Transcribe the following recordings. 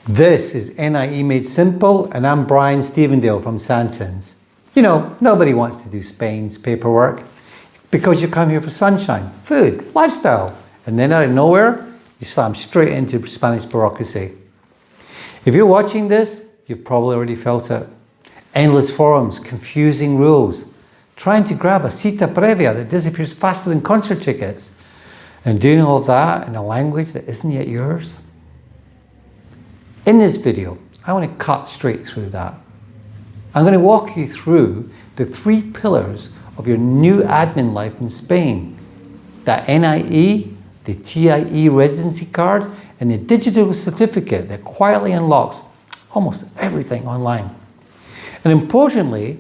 This is NIE Made Simple, and I'm Brian Stevendale from Sansons. You know, nobody wants to do Spain's paperwork because you come here for sunshine, food, lifestyle, and then out of nowhere, you slam straight into Spanish bureaucracy. If you're watching this, you've probably already felt it. Endless forms, confusing rules, trying to grab a cita previa that disappears faster than concert tickets, and doing all of that in a language that isn't yet yours. In this video, I want to cut straight through that. I'm going to walk you through the 3 pillars of your new admin life in Spain. That NIE, the TIE residency card, and the digital certificate that quietly unlocks almost everything online. And importantly,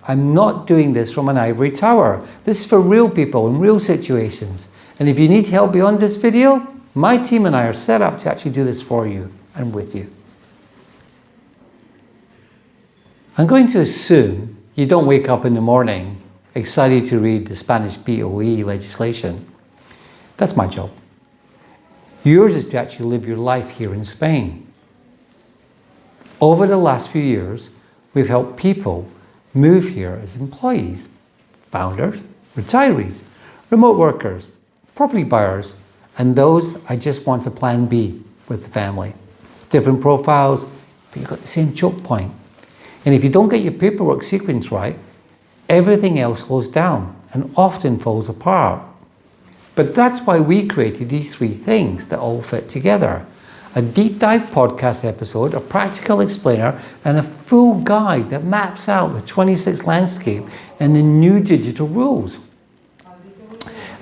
I'm not doing this from an ivory tower. This is for real people in real situations. And if you need help beyond this video, my team and I are set up to actually do this for you and with you. I'm going to assume you don't wake up in the morning excited to read the Spanish BOE legislation. That's my job. Yours is to actually live your life here in Spain. Over the last few years, we've helped people move here as employees, founders, retirees, remote workers, property buyers, and those I just want a plan B with the family. Different profiles, but you've got the same choke point. And if you don't get your paperwork sequence right, everything else slows down and often falls apart. But that's why we created these 3 things that all fit together. A deep dive podcast episode, a practical explainer, and a full guide that maps out the 26 landscape and the new digital rules.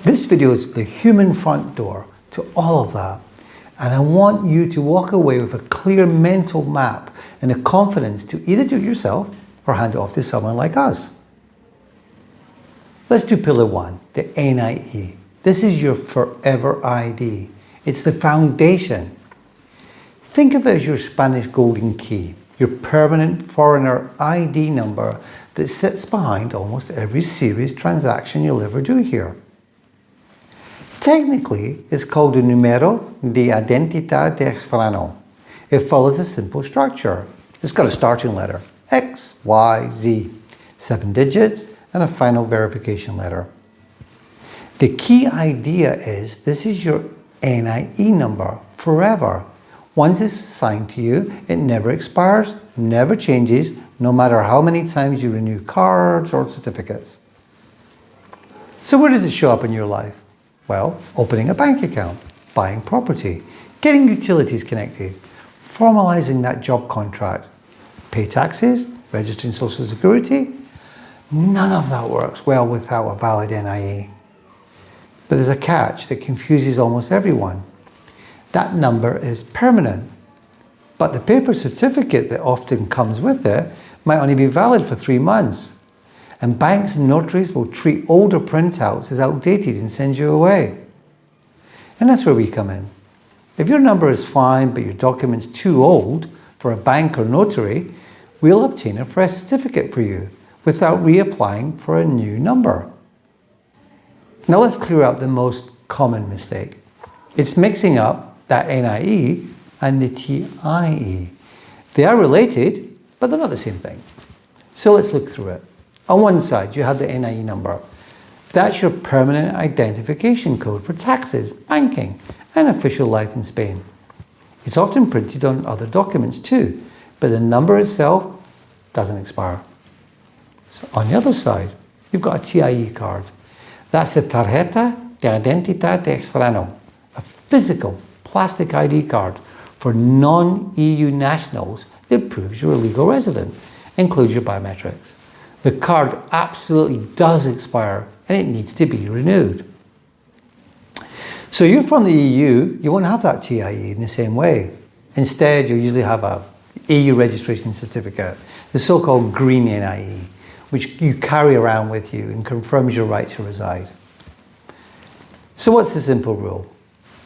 This video is the human front door to all of that. And I want you to walk away with a clear mental map and the confidence to either do it yourself or hand it off to someone like us. Let's do pillar 1, the NIE. This is your forever ID. It's the foundation. Think of it as your Spanish golden key, your permanent foreigner ID number that sits behind almost every serious transaction you'll ever do here. Technically, it's called a número de identidad de extranjero. It follows a simple structure. It's got a starting letter, X, Y, Z, 7 digits, and a final verification letter. The key idea is this is your NIE number forever. Once it's assigned to you, it never expires, never changes, no matter how many times you renew cards or certificates. So where does it show up in your life? Well, opening a bank account, buying property, getting utilities connected, formalizing that job contract, pay taxes, registering Social Security. None of that works well without a valid NIE. But there's a catch that confuses almost everyone. That number is permanent, but the paper certificate that often comes with it might only be valid for 3 months. And banks and notaries will treat older printouts as outdated and send you away. And that's where we come in. If your number is fine, but your document's too old for a bank or notary, we'll obtain a fresh certificate for you without reapplying for a new number. Now let's clear up the most common mistake. It's mixing up that NIE and the TIE. They are related, but they're not the same thing. So let's look through it. On one side, you have the NIE number. That's your permanent identification code for taxes, banking, and official life in Spain. It's often printed on other documents too, but the number itself doesn't expire. So on the other side, you've got a TIE card. That's a tarjeta de identidad de extranjero, a physical plastic ID card for non-EU nationals that proves you're a legal resident, includes your biometrics. The card absolutely does expire and it needs to be renewed. So you're from the EU, you won't have that TIE in the same way. Instead, you'll usually have a EU registration certificate, the so-called green NIE, which you carry around with you and confirms your right to reside. So what's the simple rule?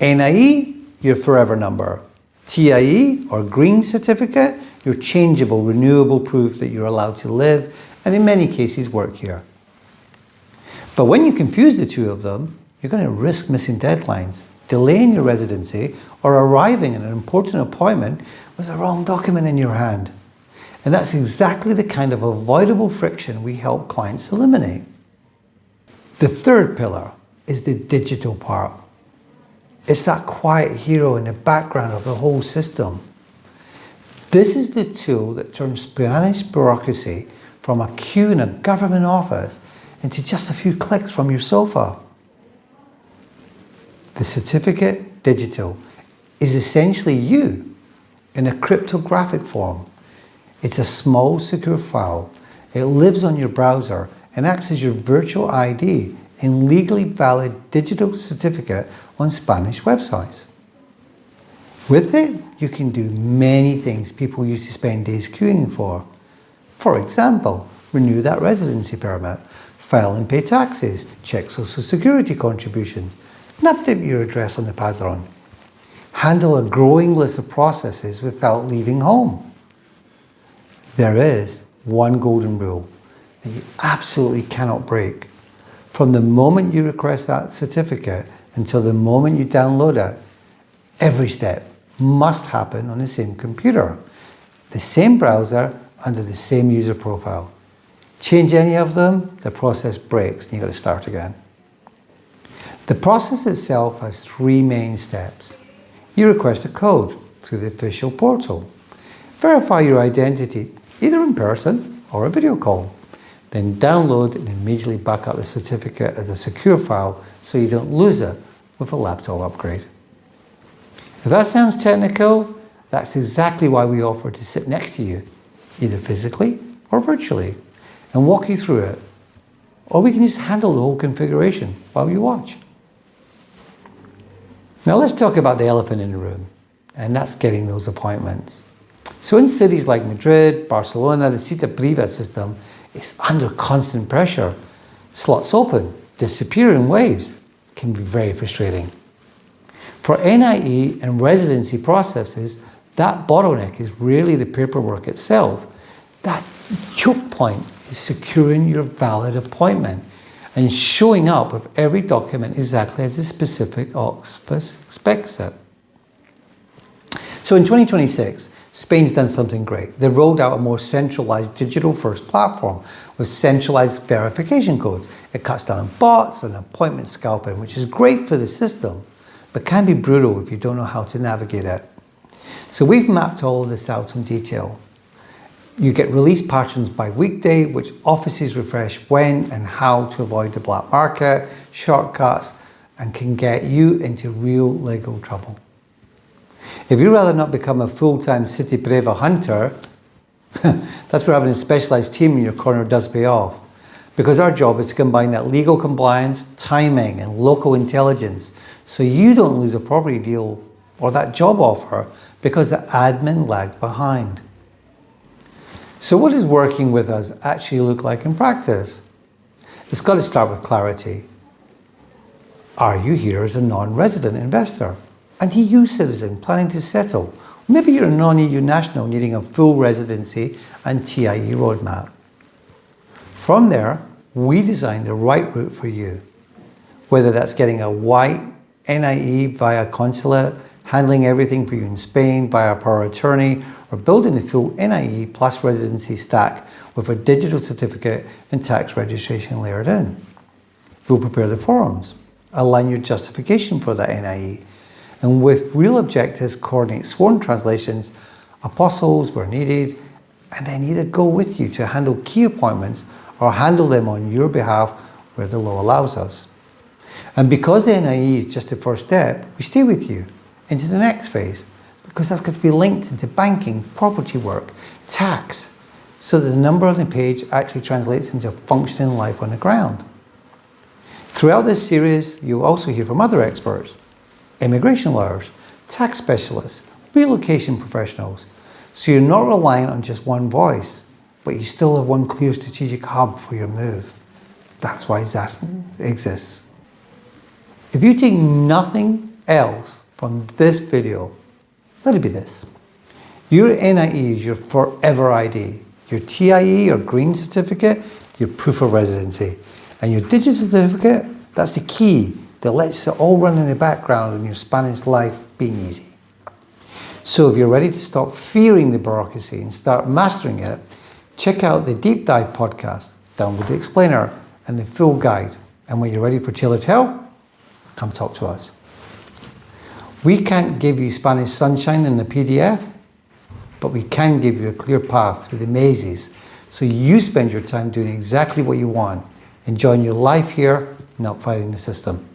NIE, your forever number. TIE, or green certificate, your changeable, renewable proof that you're allowed to live and in many cases work here. But when you confuse the 2 of them, you're going to risk missing deadlines, delaying your residency, or arriving at an important appointment with the wrong document in your hand. And that's exactly the kind of avoidable friction we help clients eliminate. The third pillar is the digital part. It's that quiet hero in the background of the whole system. This is the tool that turns Spanish bureaucracy from a queue in a government office into just a few clicks from your sofa. The certificate digital is essentially you in a cryptographic form. It's a small, secure file. It lives on your browser and acts as your virtual ID in legally valid digital certificate on Spanish websites. With it, you can do many things people used to spend days queuing for. For example, renew that residency permit, file and pay taxes, check social security contributions, and update your address on the Padron. Handle a growing list of processes without leaving home. There is one golden rule that you absolutely cannot break. From the moment you request that certificate until the moment you download it, every step must happen on the same computer, the same browser, under the same user profile. Change any of them, the process breaks and you've got to start again. The process itself has three main steps. You request a code through the official portal. Verify your identity, either in person or a video call. Then download and immediately back up the certificate as a secure file so you don't lose it with a laptop upgrade. If that sounds technical, that's exactly why we offer to sit next to you, either physically or virtually, and walk you through it. Or we can just handle the whole configuration while you watch. Now let's talk about the elephant in the room, and that's getting those appointments. So in cities like Madrid, Barcelona, the Cita Priva system is under constant pressure. Slots open, disappear in waves. It can be very frustrating. For NIE and residency processes, that bottleneck is really the paperwork itself. That choke point is securing your valid appointment and showing up with every document exactly as the specific office expects it. So in 2026, Spain's done something great. They rolled out a more centralized digital-first platform with centralized verification codes. It cuts down on bots and appointment scalping, which is great for the system, but can be brutal if you don't know how to navigate it. So we've mapped all of this out in detail. You get release patterns by weekday, which offices refresh when and how to avoid the black market, shortcuts, and can get you into real legal trouble. If you'd rather not become a full-time City Priva hunter, that's where having a specialized team in your corner does pay off. Because our job is to combine that legal compliance, timing, and local intelligence so you don't lose a property deal or that job offer because the admin lagged behind. So what does working with us actually look like in practice? It's got to start with clarity. Are you here as a non-resident investor? An EU citizen planning to settle? Maybe you're a non-EU national needing a full residency and TIE roadmap. From there, we design the right route for you. Whether that's getting a white NIE via consulate, handling everything for you in Spain via power attorney, or building the full NIE plus residency stack with a digital certificate and tax registration layered in. We'll prepare the forms, align your justification for that NIE, and with real objectives, coordinate sworn translations, apostles where needed, and then either go with you to handle key appointments or handle them on your behalf where the law allows us. And because the NIE is just the first step, we stay with you into the next phase, because that's got to be linked into banking, property work, tax, so that the number on the page actually translates into functioning life on the ground. Throughout this series, you'll also hear from other experts, immigration lawyers, tax specialists, relocation professionals, so you're not reliant on just one voice, but you still have one clear strategic hub for your move. That's why ZAS exists. If you take nothing else from this video, let it be this. Your NIE is your forever ID. Your TIE or green certificate, your proof of residency. And your digital certificate, that's the key that lets it all run in the background and your Spanish life being easy. So if you're ready to stop fearing the bureaucracy and start mastering it, check out the Deep Dive podcast, download the explainer and the full guide. And when you're ready for Tail to Tell, come talk to us. We can't give you Spanish sunshine in the PDF, but we can give you a clear path through the mazes so you spend your time doing exactly what you want, enjoying your life here, not fighting the system.